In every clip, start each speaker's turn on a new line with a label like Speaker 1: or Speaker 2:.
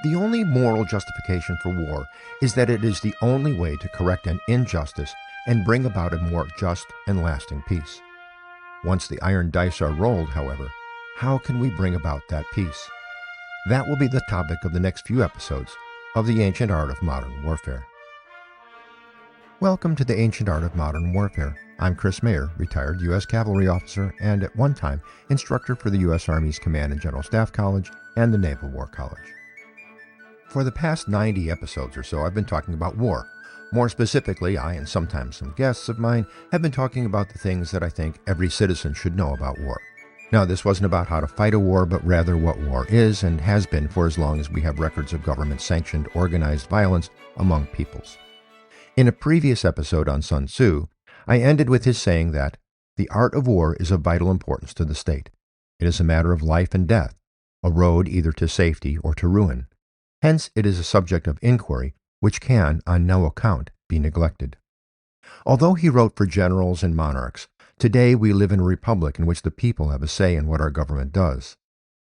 Speaker 1: The only moral justification for war is that it is the only way to correct an injustice and bring about a more just and lasting peace. Once the iron dice are rolled, however, how can we bring about that peace? That will be the topic of the next few episodes of The Ancient Art of Modern Warfare. Welcome to The Ancient Art of Modern Warfare. I'm Chris Mayer, retired U.S. Cavalry officer and at one time instructor for the U.S. Army's Command and General Staff College and the Naval War College. For the past 90 episodes or so, I've been talking about war. More specifically, I and sometimes some guests of mine have been talking about the things that I think every citizen should know about war. Now, this wasn't about how to fight a war, but rather what war is and has been for as long as we have records of government-sanctioned organized violence among peoples. In a previous episode on Sun Tzu, I ended with his saying that the art of war is of vital importance to the state. It is a matter of life and death, a road either to safety or to ruin. Hence, it is a subject of inquiry which can, on no account, be neglected. Although he wrote for generals and monarchs, today we live in a republic in which the people have a say in what our government does.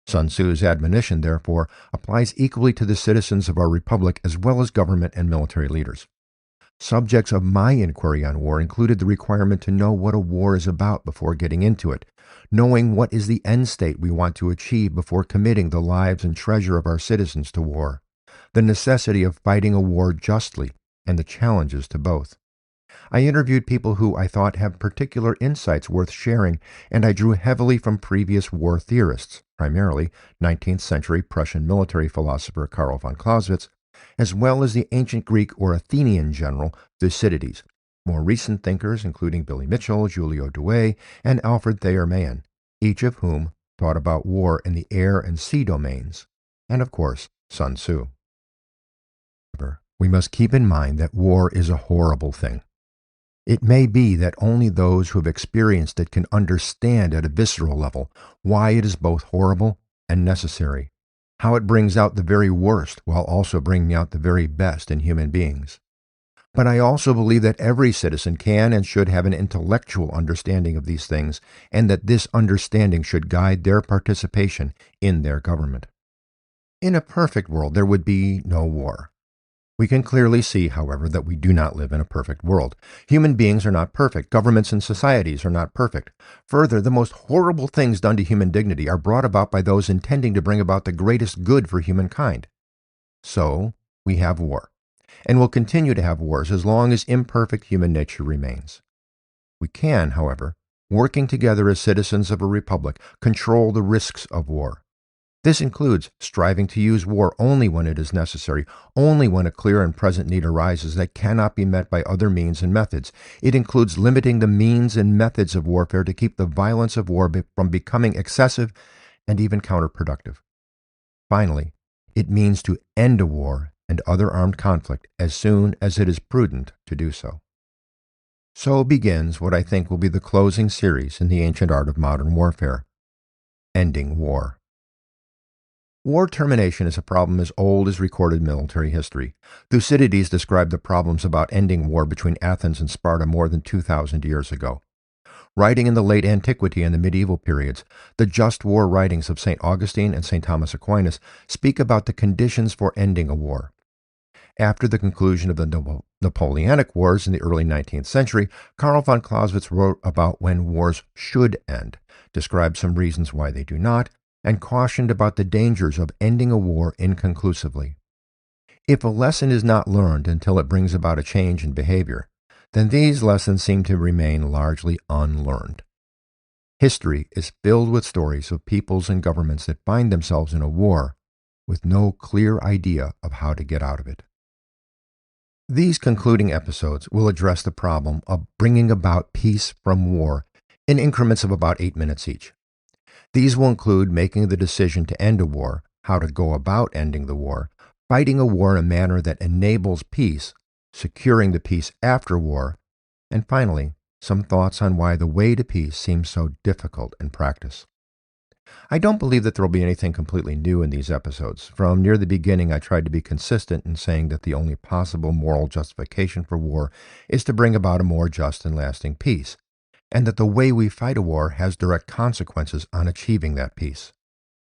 Speaker 1: Sun Tzu's admonition, therefore, applies equally to the citizens of our republic as well as government and military leaders. Subjects of my inquiry on war included the requirement to know what a war is about before getting into it, knowing what is the end state we want to achieve before committing the lives and treasure of our citizens to war, the necessity of fighting a war justly, and the challenges to both. I interviewed people who I thought have particular insights worth sharing, and I drew heavily from previous war theorists, primarily 19th century Prussian military philosopher Karl von Clausewitz, as well as the ancient Greek or Athenian general Thucydides, more recent thinkers including Billy Mitchell, Julio Douay, and Alfred Thayer Mahan, each of whom thought about war in the air and sea domains, and of course, Sun Tzu. However, we must keep in mind that war is a horrible thing. It may be that only those who have experienced it can understand at a visceral level why it is both horrible and necessary, how it brings out the very worst while also bringing out the very best in human beings. But I also believe that every citizen can and should have an intellectual understanding of these things, and that this understanding should guide their participation in their government. In a perfect world, there would be no war. We can clearly see, however, that we do not live in a perfect world. Human beings are not perfect. Governments and societies are not perfect. Further, the most horrible things done to human dignity are brought about by those intending to bring about the greatest good for humankind. So, we have war, and will continue to have wars as long as imperfect human nature remains. We can, however, working together as citizens of a republic, control the risks of war. This includes striving to use war only when it is necessary, only when a clear and present need arises that cannot be met by other means and methods. It includes limiting the means and methods of warfare to keep the violence of war from becoming excessive and even counterproductive. Finally, it means to end a war and other armed conflict as soon as it is prudent to do so. So begins what I think will be the closing series in the ancient art of modern warfare: ending war. War termination is a problem as old as recorded military history. Thucydides described the problems about ending war between Athens and Sparta more than 2,000 years ago. Writing in the late antiquity and the medieval periods, the just war writings of St. Augustine and St. Thomas Aquinas speak about the conditions for ending a war. After the conclusion of the Napoleonic Wars in the early 19th century, Karl von Clausewitz wrote about when wars should end, described some reasons why they do not, and cautioned about the dangers of ending a war inconclusively. If a lesson is not learned until it brings about a change in behavior, then these lessons seem to remain largely unlearned. History is filled with stories of peoples and governments that find themselves in a war with no clear idea of how to get out of it. These concluding episodes will address the problem of bringing about peace from war in increments of about 8 minutes each. These will include making the decision to end a war, how to go about ending the war, fighting a war in a manner that enables peace, securing the peace after war, and finally, some thoughts on why the way to peace seems so difficult in practice. I don't believe that there will be anything completely new in these episodes. From near the beginning, I tried to be consistent in saying that the only possible moral justification for war is to bring about a more just and lasting peace, and that the way we fight a war has direct consequences on achieving that peace.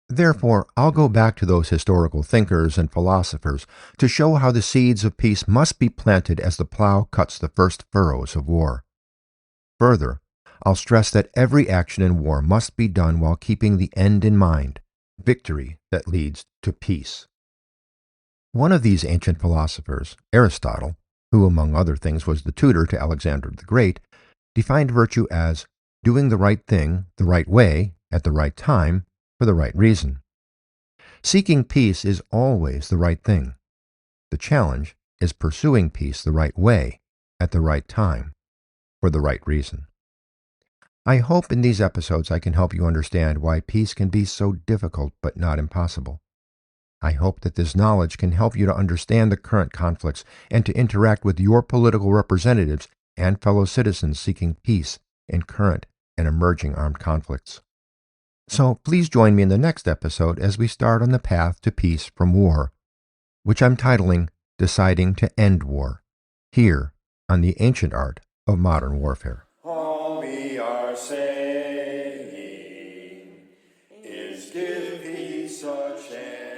Speaker 1: Therefore, I'll go back to those historical thinkers and philosophers to show how the seeds of peace must be planted as the plow cuts the first furrows of war. Further, I'll stress that every action in war must be done while keeping the end in mind, victory that leads to peace. One of these ancient philosophers, Aristotle, who among other things was the tutor to Alexander the Great, defined virtue as doing the right thing the right way at the right time for the right reason. Seeking peace is always the right thing. The challenge is pursuing peace the right way at the right time for the right reason. I hope in these episodes I can help you understand why peace can be so difficult but not impossible. I hope that this knowledge can help you to understand the current conflicts and to interact with your political representatives and fellow citizens seeking peace in current and emerging armed conflicts. So please join me in the next episode as we start on the path to peace from war, which I'm titling Deciding to End War, here on the Ancient Art of Modern Warfare.
Speaker 2: All we are saying is give peace a chance.